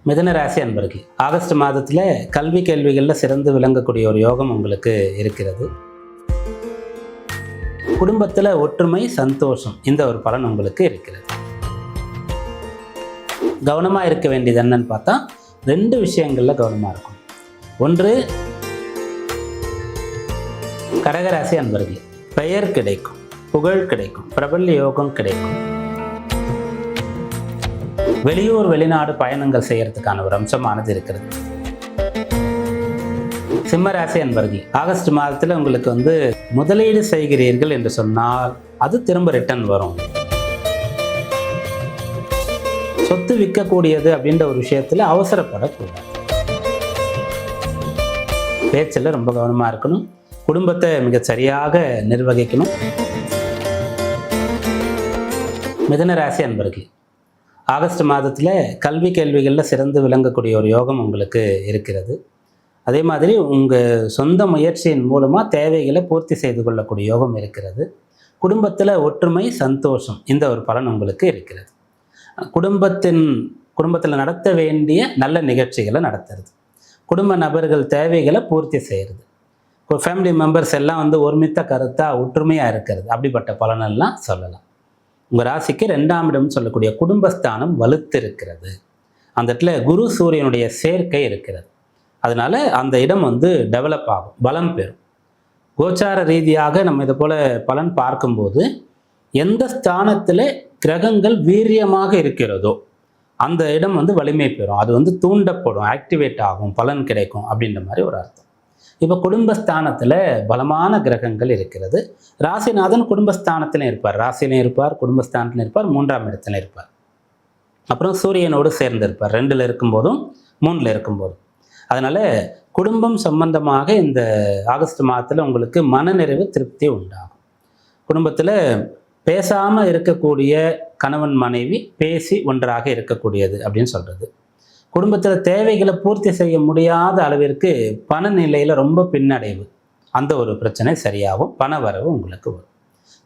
மிதுன ராசி அன்பர்களே, ஆகஸ்ட் மாதத்தில் கல்வி கேள்விகளில் சிறந்து விளங்கக்கூடிய ஒரு யோகம் உங்களுக்கு இருக்கிறது. குடும்பத்தில் ஒற்றுமை, சந்தோஷம், இந்த ஒரு பலன் உங்களுக்கு இருக்கிறது. கவனமாக இருக்க வேண்டியது என்னன்னு பார்த்தா 2 விஷயங்களில் கவனமாக இருக்கும். ஒன்று, கடகராசி அன்பர்களே, பெயர் கிடைக்கும், புகழ் கிடைக்கும், பிரபல்ய யோகம் கிடைக்கும். வெளியூர் வெளிநாடு பயணங்கள் செய்யறதுக்கான ஒரு அம்சமானது இருக்கிறது. சிம்ம ராசி அன்பர்களே, ஆகஸ்ட் மாதத்தில் உங்களுக்கு முதலீடு செய்கிறீர்கள் என்று சொன்னால் அது திரும்ப ரிட்டர்ன் வரும். சொத்து விற்கக்கூடியது அப்படின்ற ஒரு விஷயத்துல அவசரப்படக்கூடாது. பேச்சில் ரொம்ப கவனமா இருக்கணும். குடும்பத்தை மிக சரியாக நிர்வகிக்கணும். மிதுன ராசி அன்பர்களே, ஆகஸ்ட் மாதத்தில் கல்வி கேள்விகளில் சிறந்து விளங்கக்கூடிய ஒரு யோகம் உங்களுக்கு இருக்கிறது. அதே மாதிரி உங்கள் சொந்த முயற்சியின் மூலமாக தேவைகளை பூர்த்தி செய்து கொள்ளக்கூடிய யோகம் இருக்கிறது. குடும்பத்தில் ஒற்றுமை, சந்தோஷம், இந்த ஒரு பலன் உங்களுக்கு இருக்கிறது. குடும்பத்தில் நடத்த வேண்டிய நல்ல நிகழ்ச்சிகளை நடத்துறது, குடும்ப நபர்கள் தேவைகளை பூர்த்தி செய்கிறது, ஃபேமிலி மெம்பர்ஸ் எல்லாம் ஒருமித்த கருத்தாக ஒற்றுமையாக இருக்கிறது. அப்படிப்பட்ட பலனெல்லாம் சொல்லலாம். உங்கள் ராசிக்கு 2ஆம் இடம் சொல்லக்கூடிய குடும்பஸ்தானம் வலுத்திருக்கிறது. அந்த இடத்துல குரு சூரியனுடைய சேர்க்கை இருக்கிறது. அதனால அந்த இடம் டெவலப் ஆகும், பலம் பெறும். கோச்சார ரீதியாக நம்ம இதை போல பலன் பார்க்கும்போது எந்த ஸ்தானத்தில் கிரகங்கள் வீரியமாக இருக்கிறதோ அந்த இடம் வலிமை பெறும். அது தூண்டப்படும், ஆக்டிவேட் ஆகும், பலன் கிடைக்கும் அப்படின்ற மாதிரி ஒரு அர்த்தம். இப்போ குடும்பஸ்தானத்தில் பலமான கிரகங்கள் இருக்கிறது. ராசிநாதன் குடும்பஸ்தானத்திலும் இருப்பார், ராசியிலும் இருப்பார், குடும்பஸ்தானத்திலும் இருப்பார், 3ஆம் இடத்துல இருப்பார். அப்புறம் சூரியனோடு சேர்ந்து இருப்பார், 2ல் இருக்கும்போதும் 3ல் இருக்கும்போதும். அதனால குடும்பம் சம்பந்தமாக இந்த ஆகஸ்ட் மாதத்தில் உங்களுக்கு மனநிறைவு, திருப்தி உண்டாகும். குடும்பத்தில் பேசாமல் இருக்கக்கூடிய கணவன் மனைவி பேசி ஒன்றாக இருக்கக்கூடியது அப்படின்னு சொல்கிறது. குடும்பத்தில் தேவைகளை பூர்த்தி செய்ய முடியாத அளவிற்கு பண நிலையில் ரொம்ப பின்னடைவு, அந்த ஒரு பிரச்சனை சரியாகும். பண வரவு உங்களுக்கு வரும்.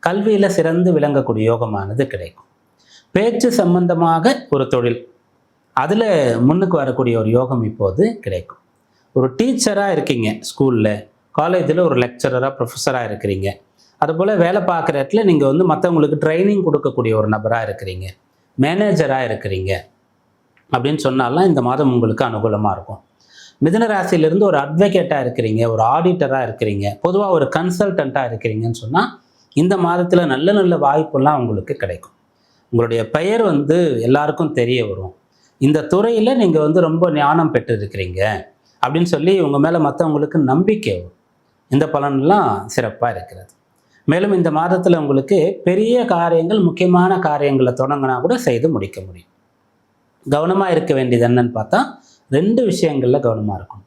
கல்வியில் சிறந்து விளங்கக்கூடிய யோகமானது கிடைக்கும். பேச்சு சம்பந்தமாக ஒரு தொழில், அதில் முன்னுக்கு வரக்கூடிய ஒரு யோகம் இப்போது கிடைக்கும். ஒரு டீச்சராக இருக்கீங்க, ஸ்கூலில் காலேஜில் ஒரு லெக்சரராக ப்ரொஃபஸராக இருக்கிறீங்க. அதுபோல் வேலை பார்க்குற இடத்துல நீங்கள் மற்றவங்களுக்கு ட்ரைனிங் கொடுக்கக்கூடிய ஒரு நபராக இருக்கிறீங்க, மேனேஜராக இருக்கிறீங்க அப்படின்னு சொன்னாலாம் இந்த மாதம் உங்களுக்கு அனுகூலமாக இருக்கும். மிதுன ராசியிலிருந்து ஒரு அட்வொகேட்டாக இருக்கிறீங்க, ஒரு ஆடிட்டராக இருக்கிறீங்க, பொதுவாக ஒரு கன்சல்டண்ட்டாக இருக்கிறீங்கன்னு சொன்னால் இந்த மாதத்தில் நல்ல நல்ல வாய்ப்பெல்லாம் உங்களுக்கு கிடைக்கும். உங்களுடைய பெயர் எல்லாருக்கும் தெரிய வரும். இந்த துறையில் நீங்கள் ரொம்ப ஞானம் பெற்று இருக்கிறீங்க அப்படின்னு சொல்லி உங்கள் மேலே மற்றவங்களுக்கு நம்பிக்கை வரும். இந்த பலன்லாம் சிறப்பாக இருக்கிறது. மேலும் இந்த மாதத்தில் உங்களுக்கு பெரிய காரியங்கள், முக்கியமான காரியங்களை தொடங்கினா கூட செய்து முடிக்க முடியும். கவனமாக இருக்க வேண்டியது என்னன்னு பார்த்தா 2 விஷயங்களில் கவனமாக இருக்கும்.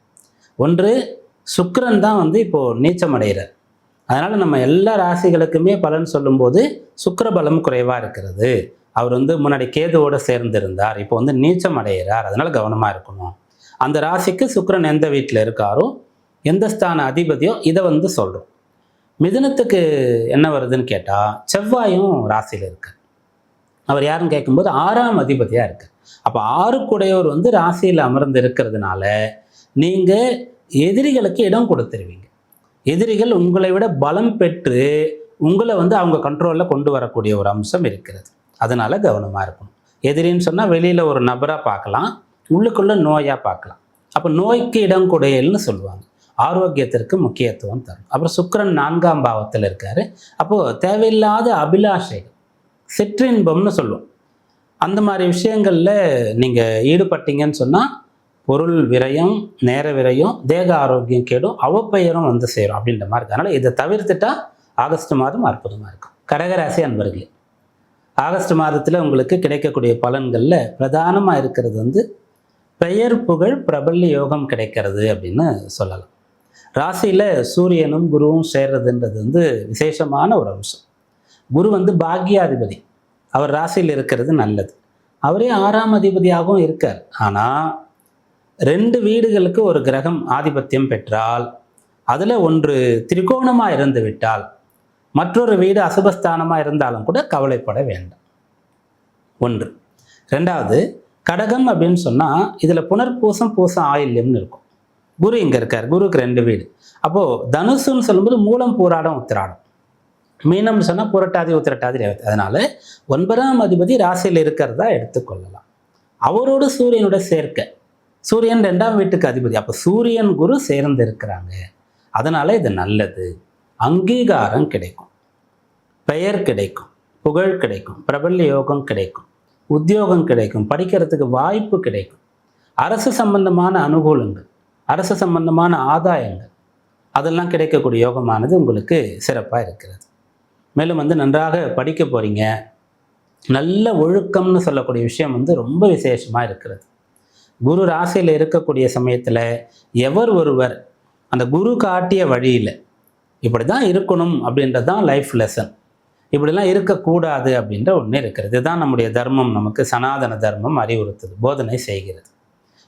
ஒன்று, சுக்கிரன் தான் இப்போது நீச்சம் அடைகிறார். அதனால் நம்ம எல்லா ராசிகளுக்குமே பலன் சொல்லும்போது சுக்கிர பலம் குறைவாக இருக்கிறது. அவர் முன்னாடி கேதுவோடு சேர்ந்திருந்தார், இப்போ நீச்சம் அடைகிறார். அதனால் கவனமாக இருக்கணும். அந்த ராசிக்கு சுக்கிரன் எந்த வீட்டில் இருக்காரோ, எந்த ஸ்தான அதிபதியோ இதை சொல்கிறோம். மிதுனத்துக்கு என்ன வருதுன்னு கேட்டால் செவ்வாயும் ராசியில் இருக்கு. அவர் யாருன்னு கேட்கும்போது 6ஆம் அதிபதியாக இருக்கு. அப்போ 6க்குடையவர் ராசியில் அமர்ந்து இருக்கிறதுனால நீங்கள் எதிரிகளுக்கு இடம் கொடுத்துருவீங்க. எதிரிகள் உங்களை விட பலம் பெற்று உங்களை அவங்க கண்ட்ரோலில் கொண்டு வரக்கூடிய ஒரு அம்சம் இருக்கிறது. அதனால கவனமாக இருக்கணும். எதிரின்னு சொன்னால் வெளியில் ஒரு நபராக பார்க்கலாம், உள்ளுக்குள்ளே நோயாக பார்க்கலாம். அப்போ நோய்க்கு இடம் கொடையல்னு சொல்லுவாங்க. ஆரோக்கியத்திற்கு முக்கியத்துவம் தரும். அப்புறம் சுக்கிரன் 4ஆம் பாவத்தில் இருக்காரு. அப்போது தேவையில்லாத அபிலாஷைகள், சிற்றின்பம்னு சொல்லுவோம், அந்த மாதிரி விஷயங்களில் நீங்கள் ஈடுபட்டீங்கன்னு சொன்னால் பொருள் விரயம், நேர விரயம், தேக ஆரோக்கியம் கேடும், அவப்பெயரும் சேரும் அப்படின்ற மாதிரி. அதனால் இதை தவிர்த்துட்டா ஆகஸ்ட் மாதம் அற்புதமாக இருக்கும். கடகராசி அன்பர்களே, ஆகஸ்ட் மாதத்தில் உங்களுக்கு கிடைக்கக்கூடிய பலன்களில் பிரதானமாக இருக்கிறது பெயர், புகழ், பிரபல்ய யோகம் கிடைக்கிறது அப்படின்னு சொல்லலாம். ராசியில் சூரியனும் குருவும் சேர்றதுன்றது விசேஷமான ஒரு அம்சம். குரு பாக்யாதிபதி, அவர் ராசியில் இருக்கிறது நல்லது. அவரே 6ஆம் அதிபதியாகவும் இருக்கார். ஆனால் 2 வீடுகளுக்கு ஒரு கிரகம் ஆதிபத்தியம் பெற்றால், அதில் ஒன்று திரிகோணமாக இருந்து விட்டால், மற்றொரு வீடு அசுபஸ்தானமாக இருந்தாலும் கூட கவலைப்பட வேண்டாம். ஒன்று. 2வது, கடகம் அப்படின்னு சொன்னால் இதில் புனர்பூசம் பூசம் ஆயில்யம்னு இருக்கும். குரு இங்கே இருக்கார், குருக்கு 2 வீடு. அப்போது தனுசுன்னு சொல்லும்போது மூலம் பூராடம் உத்திராடம், மீனம்னு சொன்னால் புரட்டாதி உத்திரட்டாதி ரேவதி. அதனால 9ஆம் அதிபதி ராசியில் இருக்கிறதா எடுத்துக்கொள்ளலாம். அவரோடு சூரியனோட சேர்க்கை, சூரியன் 2ஆம் வீட்டுக்கு அதிபதி, அப்போ சூரியன் குரு சேர்ந்து இருக்கிறாங்க. அதனால இது நல்லது. அங்கீகாரம் கிடைக்கும், பெயர் கிடைக்கும், புகழ் கிடைக்கும், பிரபல்ய யோகம் கிடைக்கும், உத்தியோகம் கிடைக்கும், படிக்கிறதுக்கு வாய்ப்பு கிடைக்கும், அரசு சம்பந்தமான அனுகூலங்கள், அரசு சம்பந்தமான ஆதாயங்கள் அதெல்லாம் கிடைக்கக்கூடிய யோகமானது உங்களுக்கு சிறப்பாக இருக்கிறது. மேலும் நன்றாக படிக்க போகிறீங்க. நல்ல ஒழுக்கம்னு சொல்லக்கூடிய விஷயம் ரொம்ப விசேஷமாக இருக்கிறது. குரு ராசியில் இருக்கக்கூடிய சமயத்தில் எவர் ஒருவர் அந்த குரு காட்டிய வழியில் இப்படி தான் இருக்கணும் அப்படின்றது தான் லைஃப் லெசன், இப்படிலாம் இருக்கக்கூடாது அப்படின்ற ஒன்று இருக்கிறது. இதுதான் நம்முடைய தர்மம், நமக்கு சனாதன தர்மம் அறிவுறுத்துது, போதனை செய்கிறது.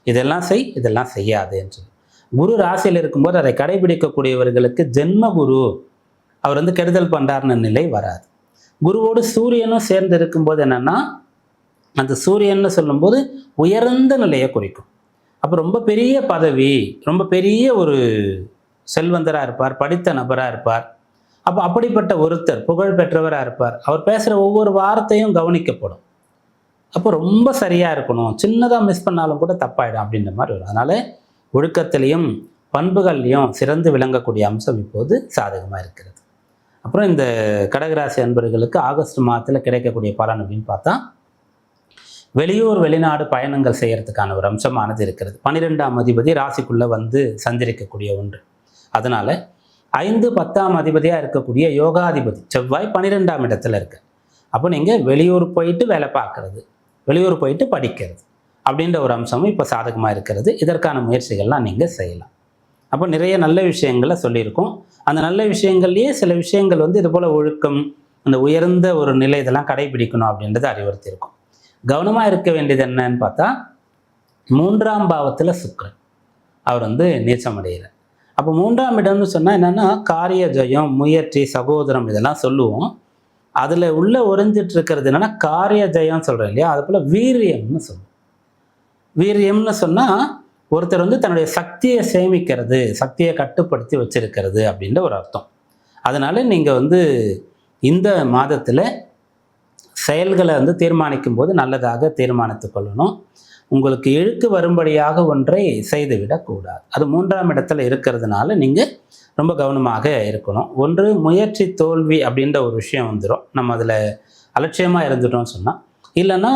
இதெல்லாம் செய், இதெல்லாம் செய்யாது என்று. குரு ராசியில் இருக்கும்போது அதை கடைபிடிக்கக்கூடியவர்களுக்கு ஜென்ம குரு அவர் கெடுதல் பண்ணுறாருன்னு நிலை வராது. குருவோடு சூரியனும் சேர்ந்து இருக்கும்போது என்னென்னா, அந்த சூரியன்னு சொல்லும்போது உயர்ந்த நிலையை குறிக்கும். அப்போ ரொம்ப பெரிய பதவி, ரொம்ப பெரிய ஒரு செல்வந்தராக இருப்பார், படித்த நபராக இருப்பார். அப்போ அப்படிப்பட்ட ஒருத்தர் புகழ் பெற்றவராக இருப்பார். அவர் பேசுகிற ஒவ்வொரு வார்த்தையும் கவனிக்கப்படும். அப்போ ரொம்ப சரியாக இருக்கணும், சின்னதாக மிஸ் பண்ணாலும் கூட தப்பாயிடும் அப்படின்ற மாதிரி வரும். அதனால் ஒழுக்கத்திலையும் பண்புகள்லையும் சிறந்து விளங்கக்கூடிய அம்சம் இப்போது சாதகமாக இருக்கிறது. அப்புறம் இந்த கடகராசி அன்பர்களுக்கு ஆகஸ்ட் மாதத்தில் கிடைக்கக்கூடிய பலன் அப்படின்னு பார்த்தா, வெளியூர் வெளிநாடு பயணங்கள் செய்கிறதுக்கான ஒரு அம்சமானது இருக்கிறது. 12ஆம் அதிபதி ராசிக்குள்ளே சஞ்சரிக்கக்கூடிய ஒன்று. அதனால் 5, 10ஆம் அதிபதியாக இருக்கக்கூடிய யோகாதிபதி செவ்வாய் 12ஆம் இடத்துல இருக்கு. அப்போ நீங்கள் வெளியூர் போயிட்டு வேலை பார்க்கறது, வெளியூர் போயிட்டு படிக்கிறது அப்படின்ற ஒரு அம்சமும் இப்போ சாதகமாக இருக்கிறது. இதற்கான முயற்சிகள்லாம் நீங்கள் செய்யலாம். அப்போ நிறைய நல்ல விஷயங்களை சொல்லியிருக்கோம். அந்த நல்ல விஷயங்கள்லேயே சில விஷயங்கள் இது போல் ஒழுக்கம், அந்த உயர்ந்த ஒரு நிலை இதெல்லாம் கடைபிடிக்கணும் அப்படின்றத அறிவுறுத்தியிருக்கோம். கவனமாக இருக்க வேண்டியது என்னன்னு பார்த்தா, 3ஆம் பாவத்தில் சுக்கிரன் அவர் நீச்சமடைகிறார். அப்போ 3ஆம் இடம்னு சொன்னால் என்னென்னா, காரிய ஜெயம், முயற்சி, சகோதரம் இதெல்லாம் சொல்லுவோம். அதில் உள்ள ஒளிஞ்சிட்டு இருக்கிறது என்னென்னா காரிய ஜெயம் சொல்கிறேன் இல்லையா, அது போல் வீரியம்னு சொல்லுவோம். வீரியம்னு சொன்னால் ஒருத்தர் தன்னுடைய சக்தியை சேமிக்கிறது, சக்தியை கட்டுப்படுத்தி வச்சிருக்கிறது அப்படின்ற ஒரு அர்த்தம். அதனால நீங்கள் இந்த மாதத்தில் செயல்களை தீர்மானிக்கும் போது நல்லதாக தீர்மானித்து கொள்ளணும். உங்களுக்கு இழுக்கு வரும்படியாக ஒன்றை செய்துவிடக்கூடாது. அது 3ஆம் இடத்துல இருக்கிறதுனால நீங்கள் ரொம்ப கவனமாக இருக்கணும். ஒன்று முயற்சி தோல்வி அப்படின்ற ஒரு விஷயம் வந்துடும், நம்ம அதில் அலட்சியமாக இருந்துட்டோம்னு சொன்னால். இல்லைன்னா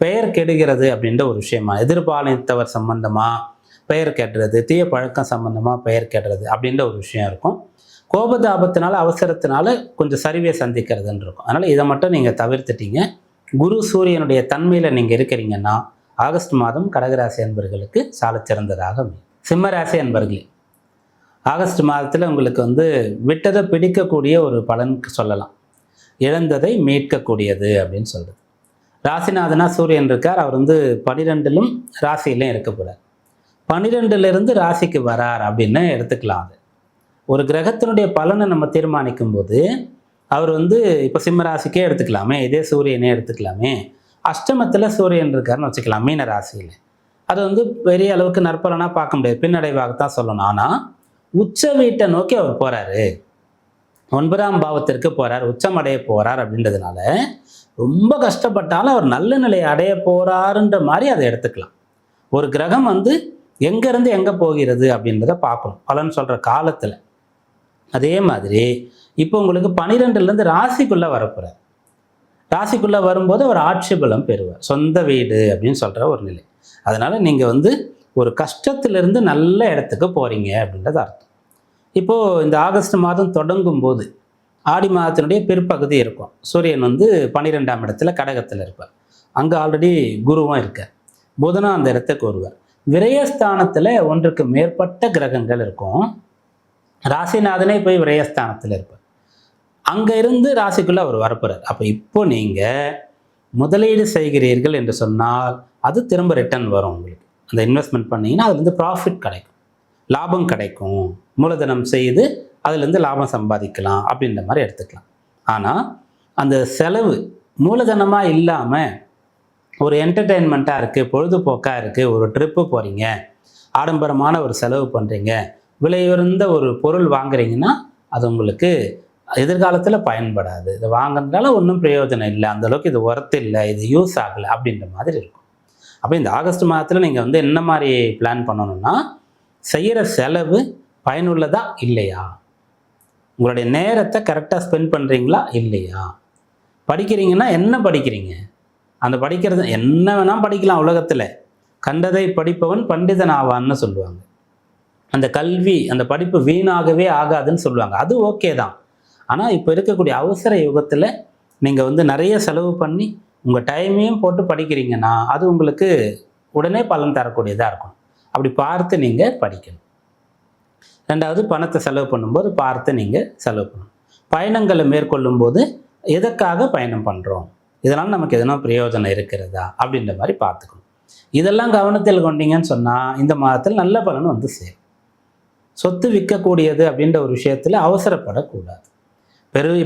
பெயர் கெடுகிறது அப்படின்ற ஒரு விஷயமா, எதிர்பாலித்தவர் சம்பந்தமாக பெயர் கெடுறது, தீய பழக்கம் சம்பந்தமாக பெயர் கெடுறது அப்படின்ற ஒரு விஷயம் இருக்கும். கோபதாபத்தினால அவசரத்தினால கொஞ்சம் சரிவை சந்திக்கிறதுன்னு இருக்கும். அதனால் இதை மட்டும் நீங்கள் தவிர்த்துட்டீங்க. குரு சூரியனுடைய தன்மையில் நீங்கள் இருக்கிறீங்கன்னா ஆகஸ்ட் மாதம் கடகராசி அன்பர்களுக்கு சாலச்சிறந்ததாக அமையும். சிம்ம ராசி அன்பர்களே, ஆகஸ்ட் மாதத்தில் உங்களுக்கு விட்டதை பிடிக்கக்கூடிய ஒரு பலன் சொல்லலாம். இழந்ததை மீட்கக்கூடியது அப்படின்னு சொல்கிறது. ராசிநாதனா சூரியன் இருக்கார், அவர் 12லும் ராசியிலையும் இருக்க போகிறார். 12லிருந்து ராசிக்கு வரார் அப்படின்னு எடுத்துக்கலாம். அது ஒரு கிரகத்தினுடைய பலனை நம்ம தீர்மானிக்கும் போது அவர் இப்போ சிம்ம ராசிக்கே எடுத்துக்கலாமே, இதே சூரியனே எடுத்துக்கலாமே. அஷ்டமத்தில் சூரியன் இருக்காருன்னு வச்சுக்கலாம் மீன ராசியில். அது பெரிய அளவுக்கு நற்பலனாக பார்க்க முடியாது, பின்னடைவாகத்தான் சொல்லணும். ஆனால் உச்ச வீட்டை நோக்கி அவர் போகிறாரு, 9ஆம் பாவத்திற்கு போகிறார், உச்சமடைய போகிறார். அப்படின்றதுனால ரொம்ப கஷ்டப்பட்டாலும் அவர் நல்ல நிலையை அடைய போகிறாருன்ற மாதிரி அதை எடுத்துக்கலாம். ஒரு கிரகம் எங்கேருந்து எங்கே போகிறது அப்படின்றத பார்க்கணும் பலன் சொல்கிற காலத்தில். அதே மாதிரி இப்போ உங்களுக்கு 12லேருந்து ராசிக்குள்ளே வரப்போகிறார். ராசிக்குள்ளே வரும்போது அவர் ஆட்சி பலம் பெறுவார், சொந்த வீடு அப்படின்னு சொல்கிற ஒரு நிலை. அதனால் நீங்கள் ஒரு கஷ்டத்திலிருந்து நல்ல இடத்துக்கு போகிறீங்க அப்படின்றது அர்த்தம். இப்போது இந்த ஆகஸ்ட் மாதம் தொடங்கும் போது ஆடி மாதத்தினுடைய பிற்பகுதி இருக்கும். சூரியன் 12ஆம் இடத்துல கடகத்தில் இருப்பார். அங்கே ஆல்ரெடி குருவும் இருக்கார். புதனும் அந்த இடத்துக்கு வருவார். விரயஸ்தானத்தில் ஒன்றுக்கு மேற்பட்ட கிரகங்கள் இருக்கும். ராசிநாதனே போய் விரயஸ்தானத்தில் இருப்பார். அங்கே இருந்து ராசிக்குள்ளே அவர் வரப்போகிறார். அப்போ இப்போ நீங்கள் முதலீடு செய்கிறீர்கள் என்று சொன்னால் அது திரும்ப ரிட்டர்ன் வரும். உங்களுக்கு அந்த இன்வெஸ்ட்மெண்ட் பண்ணிங்கன்னா அதுலேருந்து ப்ராஃபிட் கிடைக்கும், லாபம் கிடைக்கும். மூலதனம் செய்து அதுலேருந்து லாபம் சம்பாதிக்கலாம் அப்படின்ற மாதிரி எடுத்துக்கலாம். ஆனால் அந்த செலவு மூலதனமாக இல்லாமல் ஒரு என்டர்டெயின்மெண்ட்டாக இருக்குது, பொழுதுபோக்காக இருக்குது, ஒரு ட்ரிப்பு போகிறீங்க, ஆடம்பரமான ஒரு செலவு பண்ணுறீங்க, விலையுயர்ந்த ஒரு பொருள் வாங்குறீங்கன்னா அது உங்களுக்கு எதிர்காலத்தில் பயன்படாது. இதை வாங்குறதுனால ஒன்றும் பிரயோஜனம் இல்லை, அந்தளவுக்கு இது ஒர்த் இல்லை, இது யூஸ் ஆகலை அப்படின்ற மாதிரி இருக்கும். அப்போ இந்த ஆகஸ்ட் மாதத்தில் நீங்கள் வந்து என்ன மாதிரி பிளான் பண்ணணும்னா, செய்கிற செலவு பயனுள்ளதா இல்லையா, உங்களுடைய நேரத்தை கரெக்டாக ஸ்பெண்ட் பண்ணுறீங்களா இல்லையா, படிக்கிறீங்கன்னா என்ன படிக்கிறீங்க, அந்த படிக்கிறது என்ன வேணால் படிக்கலாம் உலகத்தில், கண்டதை படிப்பவன் பண்டிதன் ஆவான்னு சொல்லுவாங்க. அந்த கல்வி அந்த படிப்பு வீணாகவே ஆகாதுன்னு சொல்லுவாங்க. அது ஓகே தான். ஆனால் இப்போ இருக்கக்கூடிய அவசர யுகத்தில் நீங்கள் வந்து நிறைய செலவு பண்ணி உங்கள் டைமையும் போட்டு படிக்கிறீங்கன்னா அது உங்களுக்கு உடனே பலன் தரக்கூடியதாக இருக்கும். அப்படி பார்த்து நீங்கள் படிக்கணும். ரெண்டாவது, பணத்தை செலவு பண்ணும்போது பார்த்து நீங்கள் செலவு பண்ணணும். பயணங்களை மேற்கொள்ளும் போது எதற்காக பயணம் பண்ணுறோம், இதனால் நமக்கு எதனா பிரயோஜனம் இருக்கிறதா அப்படின்ற மாதிரி பார்த்துக்கணும். இதெல்லாம் கவனத்தில் கொண்டீங்கன்னு சொன்னால் இந்த மாதத்தில் நல்ல பலன் வந்து சேரும். சொத்து விற்கக்கூடியது அப்படின்ற ஒரு விஷயத்தில் அவசரப்படக்கூடாது.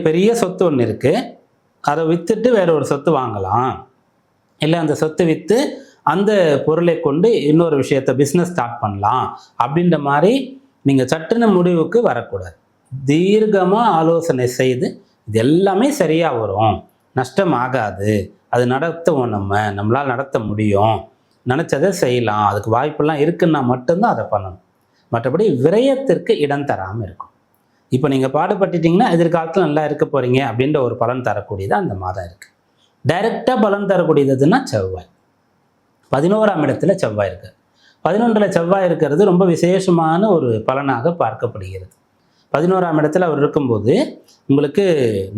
பெரிய சொத்து ஒன்று இருக்குது, அதை விற்றுட்டு வேற ஒரு சொத்து வாங்கலாம், இல்லை அந்த சொத்து விற்று அந்த பொருளை கொண்டு இன்னொரு விஷயத்தை பிஸ்னஸ் ஸ்டார்ட் பண்ணலாம் அப்படின்ற மாதிரி நீங்கள் சட்டுன முடிவுக்கு வரக்கூடாது. தீர்க்கமாக ஆலோசனை செய்து இது எல்லாமே சரியாக வரும், நஷ்டம் ஆகாது, அது நடத்துவோம், நம்மளால் நடத்த முடியும், நினச்சதை செய்யலாம், அதுக்கு வாய்ப்பெல்லாம் இருக்குன்னா மட்டும்தான் அதை பண்ணணும். மற்றபடி விரயத்திற்கு இடம் தராமல் இருக்கும். இப்போ நீங்கள் பாடுபட்டுட்டிங்கன்னா எதிர்காலத்தில் நல்லா இருக்க போகிறீங்க அப்படின்ற ஒரு பலன் தரக்கூடியது அந்த மாதம் இருக்குது. டைரெக்டாக பலன் தரக்கூடியதுன்னா செவ்வாய். 11ஆம் இடத்துல செவ்வாய் இருக்குது. 11ல் செவ்வாய் இருக்கிறது ரொம்ப விசேஷமான ஒரு பலனாக பார்க்கப்படுகிறது. 11ஆம் இடத்துல அவர் இருக்கும்போது உங்களுக்கு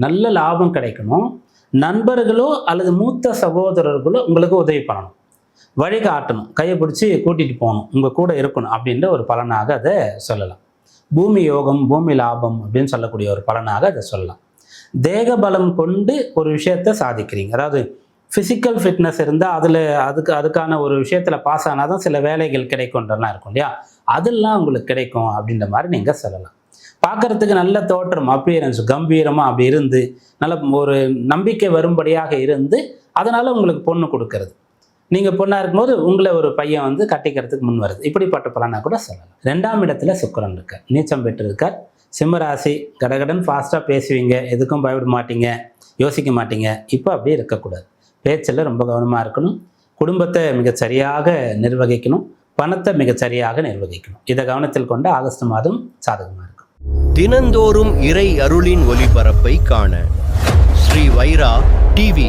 நல்ல லாபம் கிடைக்கணும், நண்பர்களோ அல்லது மூத்த சகோதரர்களோ உங்களுக்கு உதவி பண்ணணும், வழிகாட்டணும், கையை பிடிச்சி கூட்டிகிட்டு போகணும், உங்கள் கூட இருக்கணும் அப்படின்ற ஒரு பலனாக அதை சொல்லலாம். பூமி யோகம், பூமி லாபம் அப்படின்னு சொல்லக்கூடிய ஒரு பலனாக அதை சொல்லலாம். தேக பலம் கொண்டு ஒரு விஷயத்தை சாதிக்கிறீங்க, அதாவது ஃபிசிக்கல் ஃபிட்னஸ் இருந்தால் அதுக்கான ஒரு விஷயத்தில் பாஸ் ஆனால் தான் சில வேலைகள் கிடைக்கும்ன்றலாம் இருக்கும் இல்லையா, அதெல்லாம் உங்களுக்கு கிடைக்கும் அப்படின்ற மாதிரி நீங்கள் சொல்லலாம். பார்க்குறதுக்கு நல்ல தோற்றம், அப்பியரன்ஸ், கம்பீரமாக அப்படி இருந்து நல்ல ஒரு நம்பிக்கை வரும்படியாக இருந்து அதனால் உங்களுக்கு பொண்ணு கொடுக்கறது, நீங்கள் பொண்ணாக இருக்கும்போது உங்களை ஒரு பையன் வந்து கட்டிக்கிறதுக்கு முன் வருது, இப்படிப்பட்ட பலனாக கூட சொல்லலாம். 2ஆம் இடத்துல சுக்கிரன் இருக்கார், நீச்சம் பெற்றிருக்கார். சிம்மராசி, கடகடன் ஃபாஸ்ட்டாக பேசுவீங்க, எதுக்கும் பயப்பட மாட்டீங்க, யோசிக்க மாட்டீங்க. இப்போ அப்படியே இருக்கக்கூடாது, பேச்சில் ரொம்ப கவனமாக இருக்கணும், குடும்பத்தை மிகச்சரியாக நிர்வகிக்கணும், பணத்தை மிகச்சரியாக நிர்வகிக்கணும். இதை கவனத்தில் கொண்டு ஆகஸ்ட் மாதம் சாதகமாக இருக்கும். தினந்தோறும் இறை அருளின் ஒளிபரப்பை காண ஸ்ரீ வைரா டிவி